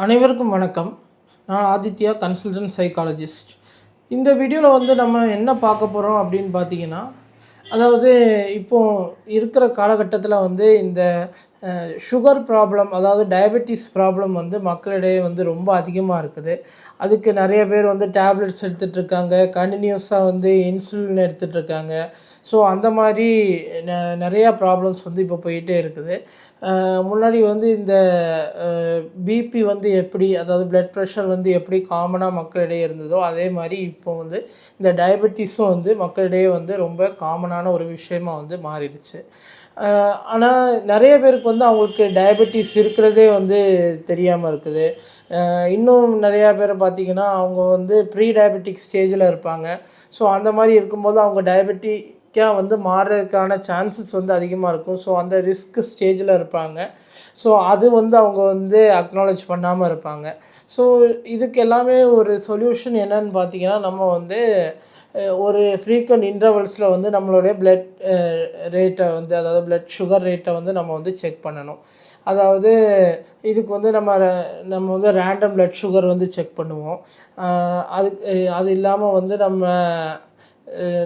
அனைவருக்கும் வணக்கம். நான் ஆதித்யா, கன்சல்டன்ட் சைக்காலஜிஸ்ட். இந்த வீடியோவில் வந்து நம்ம என்ன பார்க்க போகிறோம் அப்படின்னு பார்த்தீங்கன்னா, அதாவது இப்போது இருக்கிற காலகட்டத்தில் வந்து இந்த சுகர் ப்ராப்ளம், அதாவது டயபெட்டிஸ் ப்ராப்ளம் வந்து மக்களிடையே வந்து ரொம்ப அதிகமாக இருக்குது. அதுக்கு நிறைய பேர் வந்து டேப்லெட்ஸ் எடுத்துகிட்ருக்காங்க, கண்டினியூஸாக வந்து இன்சுலின் எடுத்துகிட்ருக்காங்க. ஸோ அந்த மாதிரி நிறையா ப்ராப்ளம்ஸ் வந்து இப்போ போயிட்டே இருக்குது. முன்னாடி வந்து இந்த பிபி வந்து எப்படி, அதாவது பிளட் ப்ரெஷர் வந்து எப்படி காமனாக மக்களிடையே இருந்ததோ, அதே மாதிரி இப்போ வந்து இந்த டயபெட்டிஸும் வந்து மக்களிடையே வந்து ரொம்ப காமனான ஒரு விஷயமாக வந்து மாறிடுச்சு. ஆனால் நிறைய பேருக்கு வந்து அவங்களுக்கு டயபெட்டிஸ் இருக்கிறதே வந்து தெரியாமல் இருக்குது. இன்னும் நிறையா பேரை பார்த்திங்கன்னா, அவங்க வந்து ப்ரீ டயபெட்டிக் ஸ்டேஜில் இருப்பாங்க. ஸோ அந்த மாதிரி இருக்கும்போது அவங்க டயபெட்டிக்காக வந்து மாறுறதுக்கான சான்சஸ் வந்து அதிகமாக இருக்கும். ஸோ அந்த ரிஸ்க் ஸ்டேஜில் இருப்பாங்க. ஸோ அது வந்து அவங்க வந்து அக்னாலேஜ் பண்ணாமல் இருப்பாங்க. ஸோ இதுக்கு எல்லாமே ஒரு சொல்யூஷன் என்னன்னு பார்த்தீங்கன்னா, நம்ம வந்து ஒரு ஃப்ரீக்வெண்ட் இன்டர்வல்ஸில் வந்து நம்மளுடைய பிளட் ரேட்டை வந்து, அதாவது பிளட் சுகர் ரேட்டை வந்து நம்ம வந்து செக் பண்ணணும். அதாவது இதுக்கு வந்து நம்ம வந்து ரேண்டம் பிளட் சுகர் வந்து செக் பண்ணுவோம். அது இல்லாமல் வந்து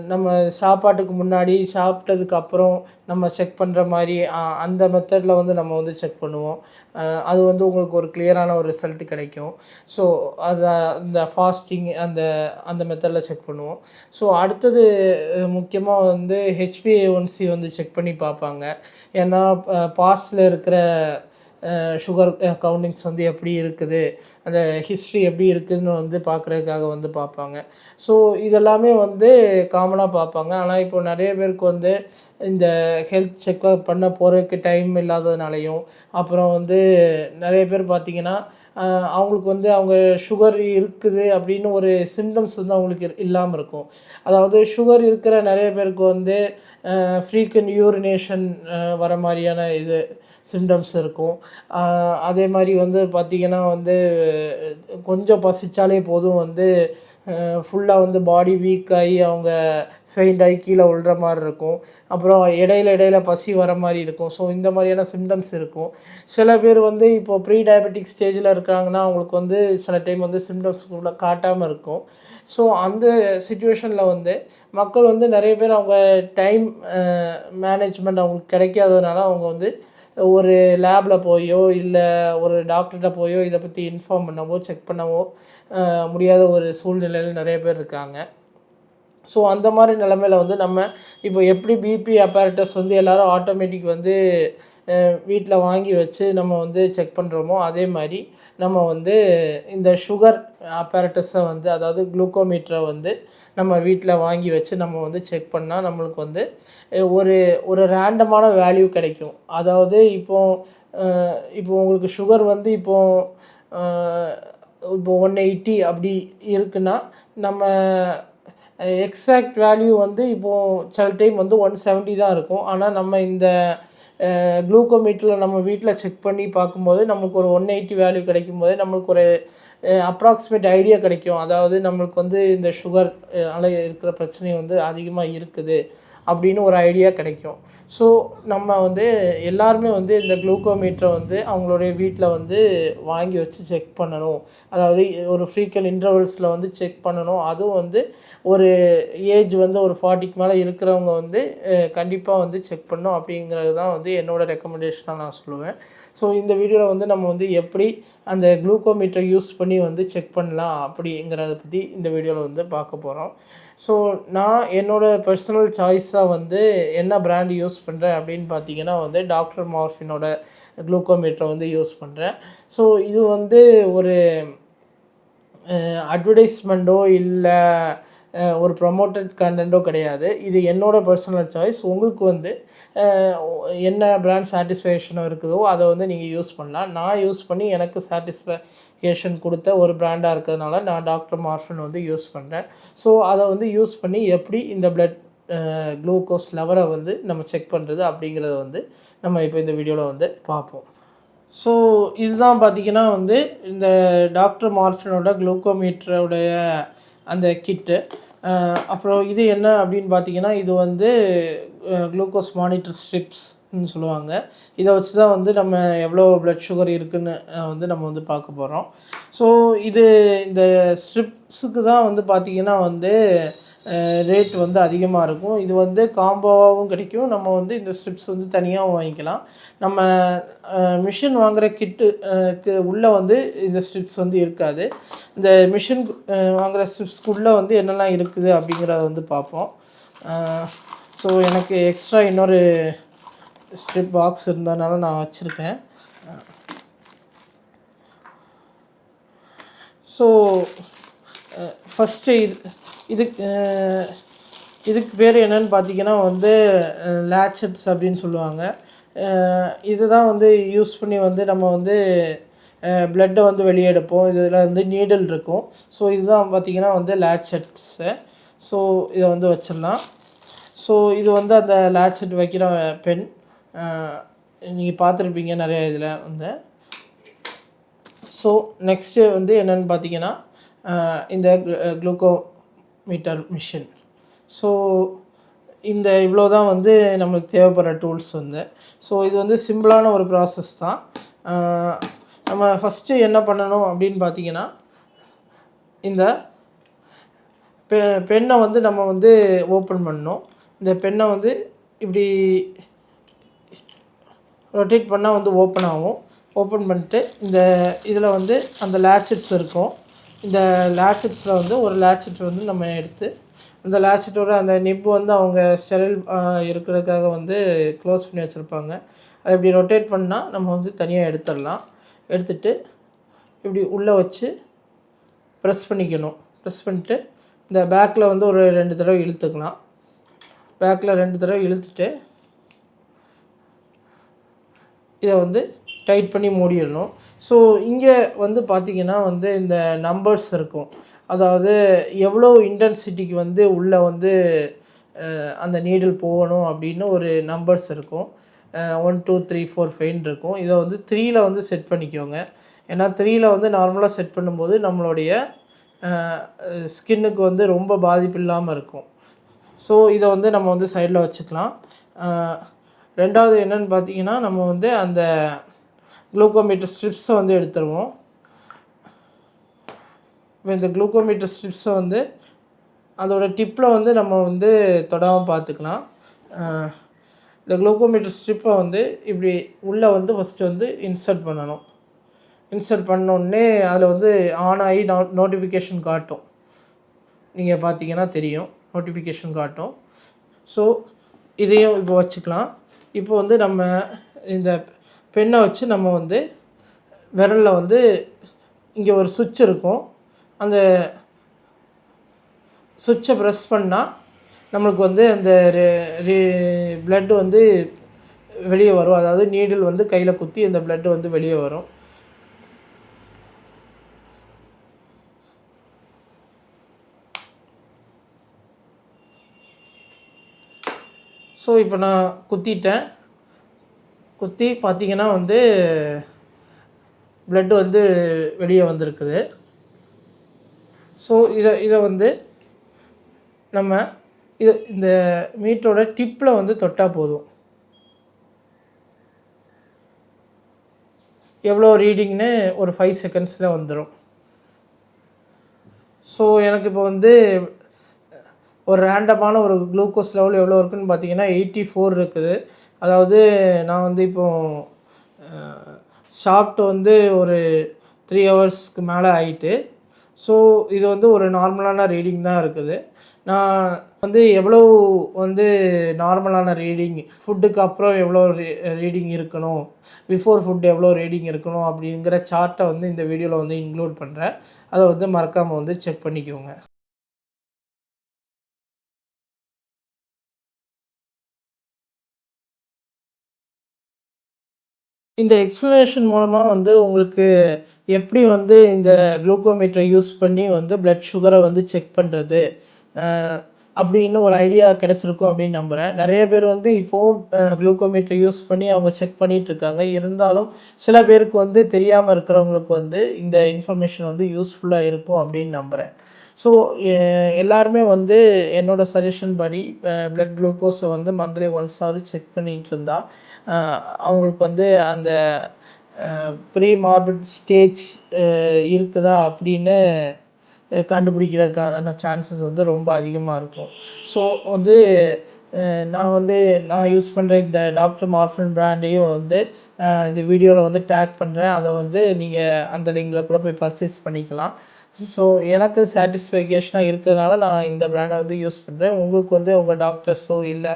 நம்ம சாப்பாட்டுக்கு முன்னாடி, சாப்பிட்டதுக்கு அப்புறம் நம்ம செக் பண்ணுற மாதிரி அந்த மெத்தடில் வந்து நம்ம வந்து செக் பண்ணுவோம். அது வந்து உங்களுக்கு ஒரு கிளியரான ஒரு ரிசல்ட் கிடைக்கும். ஸோ இந்த ஃபாஸ்டிங் அந்த மெத்தடில் செக் பண்ணுவோம். ஸோ அடுத்தது முக்கியமாக வந்து HbA1c வந்து செக் பண்ணி பார்ப்பாங்க. ஏன்னா பாஸ்டில் இருக்கிற சுகர் கவுண்டிங்ஸ் வந்து எப்படி இருக்குது, அந்த ஹிஸ்ட்ரி எப்படி இருக்குதுன்னு வந்து பார்க்குறதுக்காக வந்து பார்ப்பாங்க. ஸோ இதெல்லாமே வந்து காமனாக பார்ப்பாங்க. ஆனால் இப்போ நிறைய பேருக்கு வந்து இந்த ஹெல்த் செக்கப் பண்ண போகிறதுக்கு டைம் இல்லாததுனாலையும், அப்புறம் வந்து நிறைய பேர் பார்த்திங்கன்னா, அவங்களுக்கு வந்து அவங்க சுகர் இருக்குது அப்படின்னு ஒரு சிம்டம்ஸ் வந்து அவங்களுக்கு இல்லாமல் இருக்கும். அதாவது சுகர் இருக்கிற நிறைய பேருக்கு வந்து ஃப்ரீக்வெண்ட் யூரினேஷன் வர மாதிரியான சிம்டம்ஸ் இருக்கும். அதே மாதிரி வந்து பார்த்திங்கன்னா வந்து கொஞ்சம் பசித்தாலே போதும் வந்து ஃபுல்லாக வந்து பாடி வீக் ஆகி அவங்க ஃபெயிண்ட் ஆகி கீழே விழுற மாதிரி இருக்கும். அப்புறம் இடையில பசி வர மாதிரி இருக்கும். ஸோ இந்த மாதிரியான சிம்டம்ஸ் இருக்கும். சில பேர் வந்து இப்போது ப்ரீ டயபெட்டிக் ஸ்டேஜில் இருக்கிறாங்கன்னா அவங்களுக்கு வந்து சில டைம் வந்து சிம்டம்ஸ் காட்டாமல் இருக்கும். ஸோ அந்த சிச்சுவேஷனில் வந்து மக்கள் வந்து நிறைய பேர் அவங்க டைம் மேனேஜ்மெண்ட் அவங்களுக்கு கிடைக்காததுனால அவங்க வந்து ஒரு லேபில் போயோ இல்லை ஒரு டாக்டர்கிட்ட போயோ இதை பற்றி இன்ஃபார்ம் பண்ணவோ செக் பண்ணவோ முடியாத ஒரு சூழ்நிலையில் நிறைய பேர் இருக்காங்க. ஸோ அந்த மாதிரி நிலமையில் வந்து நம்ம இப்போ எப்படி பிபி அப்பேரட்டஸ் வந்து எல்லோரும் ஆட்டோமேட்டிக் வந்து வீட்டில் வாங்கி வச்சு நம்ம வந்து செக் பண்ணுறோமோ, அதே மாதிரி நம்ம வந்து இந்த சுகர் அப்பேரட்டஸை வந்து, அதாவது குளுக்கோமீட்டரை வந்து நம்ம வீட்டில் வாங்கி வச்சு நம்ம வந்து செக் பண்ணால் நம்மளுக்கு வந்து ஒரு ரேண்டமான வேல்யூ கிடைக்கும். அதாவது இப்போ உங்களுக்கு சுகர் வந்து இப்போ 180 அப்படி இருக்குன்னா, நம்ம எக்ஸாக்ட் வேல்யூ வந்து இப்போது சில டைம் வந்து 170 தான் இருக்கும். ஆனால் நம்ம இந்த குளுக்கோமீட்டரில் நம்ம வீட்டில் செக் பண்ணி பார்க்கும்போது நமக்கு ஒரு 180 வேல்யூ கிடைக்கும்போது நம்மளுக்கு ஒரு அப்ராக்சிமேட் ஐடியா கிடைக்கும். அதாவது நம்மளுக்கு வந்து இந்த சுகர் இருக்கிற பிரச்சனை வந்து அதிகமாக இருக்குது அப்படின்னு ஒரு ஐடியா கிடைக்கும். ஸோ நம்ம வந்து எல்லாருமே வந்து இந்த குளுக்கோமீட்டரை வந்து அவங்களுடைய வீட்டில் வந்து வாங்கி வச்சு செக் பண்ணணும். அதாவது ஒரு ஃப்ரீக்வெண்ட் இன்டர்வல்ஸில் வந்து செக் பண்ணணும். அதுவும் வந்து ஒரு ஏஜ் வந்து ஒரு 40க்கு மேலே இருக்கிறவங்க வந்து கண்டிப்பாக வந்து செக் பண்ணணும் அப்படிங்கிறது தான் வந்து என்னோடய ரெக்கமெண்டேஷனாக நான் சொல்லுவேன். ஸோ இந்த வீடியோவில் வந்து நம்ம வந்து எப்படி அந்த குளுக்கோமீட்டரை யூஸ் பண்ணி வந்து செக் பண்ணலாம் அப்படிங்கிறத பற்றி இந்த வீடியோவில் வந்து பார்க்க போகிறோம். ஸோ நான் என்னோடய பர்சனல் சாய்ஸாக வந்து என்ன பிராண்ட் யூஸ் பண்ணுறேன் அப்படின்னு பார்த்தீங்கன்னா வந்து டாக்டர் மார்ஃபினோட குளுக்கோமீட்டரை வந்து யூஸ் பண்ணுறேன். ஸோ இது வந்து ஒரு அட்வர்டைஸ்மெண்ட்டோ இல்லை ஒரு ப்ரமோட்டட் கண்டென்ட்டோ கிடையாது. இது என்னோடய பர்சனல் சாய்ஸ். உங்களுக்கு வந்து என்ன பிராண்ட் சாட்டிஸ்ஃபேக்ஷனோ இருக்குதோ அதை வந்து நீங்கள் யூஸ் பண்ணலாம். நான் யூஸ் பண்ணி எனக்கு சாட்டிஸ்ஃபேக்ஷன் கொடுத்த ஒரு பிராண்டாக இருக்கிறதுனால நான் டாக்டர் மார்ஃபின் வந்து யூஸ் பண்ணுறேன். ஸோ அதை வந்து யூஸ் பண்ணி எப்படி இந்த பிளட் குளுக்கோஸ் லெவலை வந்து நம்ம செக் பண்ணுறது அப்படிங்கிறத வந்து நம்ம இப்போ இந்த வீடியோவில் வந்து பார்ப்போம். ஸோ இதுதான் பார்த்திங்கன்னா வந்து இந்த டாக்டர் மார்ஃபினோட குளுக்கோமீட்டரோடைய அந்த கிட்டு. அப்புறம் இது என்ன அப்படின்னு பார்த்தீங்கன்னா, இது வந்து குளுக்கோஸ் மானிட்டர் ஸ்ட்ரிப்ஸ்ன்னு சொல்லுவாங்க. இதை வச்சு தான் வந்து நம்ம எவ்வளோ ப்ளட் சுகர் இருக்குதுன்னு வந்து நம்ம வந்து பார்க்க போகிறோம். ஸோ இந்த ஸ்ட்ரிப்ஸுக்கு தான் வந்து பார்த்திங்கன்னா வந்து ரேட் வந்து அதிகமாக இருக்கும். இது வந்து காம்போவாகவும் கிடைக்கும். நம்ம வந்து இந்த ஸ்ட்ரிப்ஸ் வந்து தனியாகவும் வாங்கிக்கலாம். நம்ம மிஷின் வாங்குகிற கிட்டுக்கு உள்ளே வந்து இந்த ஸ்ட்ரிப்ஸ் வந்து இருக்காது. இந்த மிஷின் வாங்குகிற ஸ்ட்ரிப்ஸ்க்குள்ளே வந்து என்னெல்லாம் இருக்குது அப்படிங்கிறத வந்து பார்ப்போம். ஸோ எனக்கு எக்ஸ்ட்ரா இன்னொரு ஸ்ட்ரிப் பாக்ஸ் இருந்ததுனால நான் வச்சுருக்கேன். ஸோ ஃபஸ்ட்டு இதுக்கு பேர் என்னென்னு பார்த்தீங்கன்னா வந்து லேட்சட்ஸ் அப்படின்னு சொல்லுவாங்க. இதுதான் வந்து யூஸ் பண்ணி வந்து நம்ம வந்து ப்ளட்டை வந்து வெளியே எடுப்போம். இதில் வந்து நீடில் இருக்கும். ஸோ இதுதான் பார்த்திங்கன்னா வந்து லேட்சட்ஸு. ஸோ இதை வந்து வச்சிடலாம். ஸோ இது வந்து அந்த லேட்சட் வைக்கிற பென். நீங்கள் பார்த்துருப்பீங்க நிறையா இதில் வந்து. ஸோ நெக்ஸ்ட்டு வந்து என்னென்னு பார்த்தீங்கன்னா இந்த குளுக்கோமீட்டர் மிஷின். ஸோ இவ்வளோ தான் வந்து நம்மளுக்கு தேவைப்படுற டூல்ஸ் வந்து. ஸோ இது வந்து சிம்பிளான ஒரு ப்ராசஸ் தான். நம்ம ஃபஸ்ட்டு என்ன பண்ணணும் அப்படின்னு பார்த்தீங்கன்னா, இந்த பென்னை வந்து நம்ம வந்து ஓப்பன் பண்ணணும். இந்த பென்னை வந்து இப்படி ரொட்டேட் பண்ணால் வந்து ஓப்பன் ஆகும். ஓப்பன் பண்ணிட்டு இதில் வந்து அந்த லேட்சட்ஸ் இருக்கும். இந்த லேட்சட்ஸில் வந்து ஒரு லேட்சட் வந்து நம்ம எடுத்து அந்த லேட்சட்டோட அந்த நிப்பு வந்து அவங்க ஸ்டெரைல் இருக்கிறதுக்காக வந்து க்ளோஸ் பண்ணி வச்சுருப்பாங்க. அதை இப்படி ரொட்டேட் பண்ணால் நம்ம வந்து தனியாக எடுத்துடலாம். எடுத்துகிட்டு இப்படி உள்ளே வச்சு ப்ரெஸ் பண்ணிக்கணும். ப்ரெஸ் பண்ணிட்டு இந்த பேக்கில் வந்து ஒரு 2 தடவை இழுத்துக்கலாம். பேக்கில் 2 தடவை இழுத்துட்டு இதை வந்து டைட் பண்ணி மூடிடணும். ஸோ இங்கே வந்து பார்த்திங்கன்னா வந்து இந்த நம்பர்ஸ் இருக்கும். அதாவது எவ்வளோ இன்டென்சிட்டிக்கு வந்து உள்ளே வந்து அந்த நீடில் போகணும் அப்படின்னு ஒரு நம்பர்ஸ் இருக்கும். 1 2 3 4 5 இருக்கும். இதை வந்து 3ல் வந்து செட் பண்ணிக்கோங்க. ஏன்னா 3ல் வந்து நார்மலாக செட் பண்ணும்போது நம்மளுடைய ஸ்கின்னுக்கு வந்து ரொம்ப பாதிப்பு இல்லாமல் இருக்கும். ஸோ இதை வந்து நம்ம வந்து சைடில் வச்சுக்கலாம். ரெண்டாவது என்னென்னு பார்த்தீங்கன்னா, நம்ம வந்து அந்த குளுக்கோமீட்டர் ஸ்ட்ரிப்ஸை வந்து எடுத்துருவோம். இப்போ இந்த குளுக்கோமீட்டர் ஸ்ட்ரிப்ஸை வந்து அதோடய டிப்பில் வந்து நம்ம வந்து தொடாமல் பார்த்துக்கலாம். இந்த குளுக்கோமீட்டர் ஸ்ட்ரிப்பை வந்து இப்படி உள்ளே வந்து ஃபஸ்ட்டு வந்து இன்சர்ட் பண்ணணும். இன்சர்ட் பண்ணோடனே அதில் வந்து ஆன் ஆகி நோட்டிஃபிகேஷன் காட்டும். நீங்கள் பார்த்தீங்கன்னா தெரியும், நோட்டிஃபிகேஷன் காட்டும். ஸோ இதையும் இப்போ வச்சுக்கலாம். இப்போ வந்து நம்ம இந்த பென்னை வச்சு நம்ம வந்து விரலில் வந்து இங்கே ஒரு சுவிட்ச் இருக்கும். அந்த சுவிட்சை ப்ரெஸ் பண்ணால் நம்மளுக்கு வந்து அந்த ப்ளட்டு வந்து வெளியே வரும். அதாவது நீடில் வந்து கையில் குத்தி அந்த ப்ளட்டு வந்து வெளியே வரும். ஸோ இப்போ நான் குத்திட்டேன். குத்தி பார்த்திங்கன்னா வந்து ப்ளட்டு வந்து வெளியே வந்திருக்குது. ஸோ இதை வந்து நம்ம இந்த மீட்டரோட டிப்பில் வந்து தொட்டால் போதும். எவ்வளோ ரீடிங்னு ஒரு 5 செகண்ட்ஸில் வந்துடும். ஸோ எனக்கு இப்போ வந்து ஒரு ரேண்டமான ஒரு குளுக்கோஸ் லெவல் எவ்வளோ இருக்குதுன்னு பார்த்தீங்கன்னா 84 இருக்குது. அதாவது நான் வந்து இப்போது சாப்பிட்டு வந்து ஒரு 3 ஹவர்ஸ்க்கு மேலே ஆகிட்டு. ஸோ இது வந்து ஒரு நார்மலான ரீடிங் தான் இருக்குது. நான் வந்து எவ்வளோ வந்து நார்மலான ரீடிங், ஃபுட்டுக்கு அப்புறம் எவ்வளோ ரீடிங் இருக்கணும், பிஃபோர் ஃபுட் எவ்வளோ ரீடிங் இருக்கணும் அப்படிங்கிற சார்ட்டை வந்து இந்த வீடியோவில் வந்து இன்க்ளூட் பண்ணுறேன். அதை வந்து மறக்காமல் வந்து செக் பண்ணிக்கோங்க. இந்த எக்ஸ்ப்ளனேஷன் மூலமாக வந்து உங்களுக்கு எப்படி வந்து இந்த குளுக்கோமீட்டரை யூஸ் பண்ணி வந்து ப்ளட் சுகரை வந்து செக் பண்ணுறது அப்படின்னு ஒரு ஐடியா கிடச்சிருக்கும் அப்படின்னு நம்புகிறேன். நிறைய பேர் வந்து இப்போவும் குளுக்கோமீட்டரை யூஸ் பண்ணி அவங்க செக் பண்ணிகிட்ருக்காங்க. இருந்தாலும் சில பேருக்கு வந்து தெரியாமல் இருக்கிறவங்களுக்கு வந்து இந்த இன்ஃபர்மேஷன் வந்து யூஸ்ஃபுல்லாக இருக்கும் அப்படின்னு நம்புகிறேன். ஸோ எல்லாருமே வந்து என்னோடய சஜஷன் படி ப்ளட் குளுக்கோஸை வந்து மந்த்லி ஒன்ஸாவது செக் பண்ணிகிட்டு இருந்தால் அவங்களுக்கு வந்து அந்த ப்ரீ மார்பிட் ஸ்டேஜ் இருக்குதா அப்படின்னு கண்டுபிடிக்கிறதுக்கான சான்சஸ் வந்து ரொம்ப அதிகமாக இருக்கும். ஸோ வந்து நான் யூஸ் பண்ணுற இந்த டாக்டர் மார்ஃபின் பிராண்டையும் வந்து இந்த வீடியோவில் வந்து டேக் பண்ணுறேன். அதை வந்து நீங்கள் அந்த லிங்கில் கூட போய் பர்ச்சேஸ் பண்ணிக்கலாம். ஸோ எனக்கு சாட்டிஸ்ஃபேக்ஷனாக இருக்கிறதுனால நான் இந்த பிராண்டை வந்து யூஸ் பண்ணுறேன். உங்களுக்கு வந்து உங்கள் டாக்டர்ஸோ இல்லை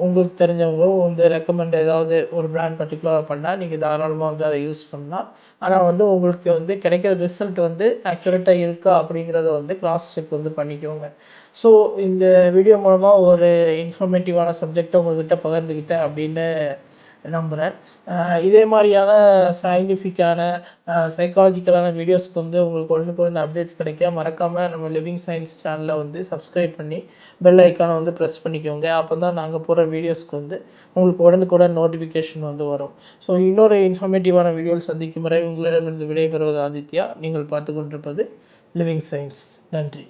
உங்களுக்கு தெரிஞ்சவங்களோ வந்து ரெக்கமெண்ட் ஏதாவது ஒரு பிராண்ட் பர்டிகுலராக பண்ணால் நீங்கள் தாராளமாக வந்து அதை யூஸ் பண்ணலாம். ஆனால் வந்து உங்களுக்கு வந்து கிடைக்கிற ரிசல்ட் வந்து அக்யூரேட்டாக இருக்கா அப்படிங்கிறத வந்து கிராஸ் செக் வந்து பண்ணிக்கோங்க. ஸோ இந்த வீடியோ மூலமாக ஒரு இன்ஃபர்மேட்டிவான சப்ஜெக்டை உங்கள்கிட்ட பகிர்ந்துக்கிட்டேன் அப்படின்னு நம்புகிறேன். இதே மாதிரியான சயின்டிஃபிக்கான சைக்காலஜிக்கலான வீடியோஸ்க்கு வந்து உங்களுக்கு உடனுக்குடன் அப்டேட்ஸ் கிடைக்க மறக்காமல் நம்ம லிவிங் சயின்ஸ் சேனலை வந்து சப்ஸ்கிரைப் பண்ணி பெல் ஐக்கானை வந்து ப்ரெஸ் பண்ணிக்கோங்க. அப்போ தான் நாங்கள் போகிற வீடியோஸ்க்கு வந்து உங்களுக்கு உடனுக்குடன் நோட்டிஃபிகேஷன் வந்து வரும். ஸோ இன்னொரு இன்ஃபர்மேட்டிவான வீடியோவில் சந்திக்கும் வரை உங்களிடமிருந்து விடைபெறுவது ஆதித்யா. நீங்கள் பார்த்து கொண்டிருப்பது லிவிங் சயின்ஸ். நன்றி.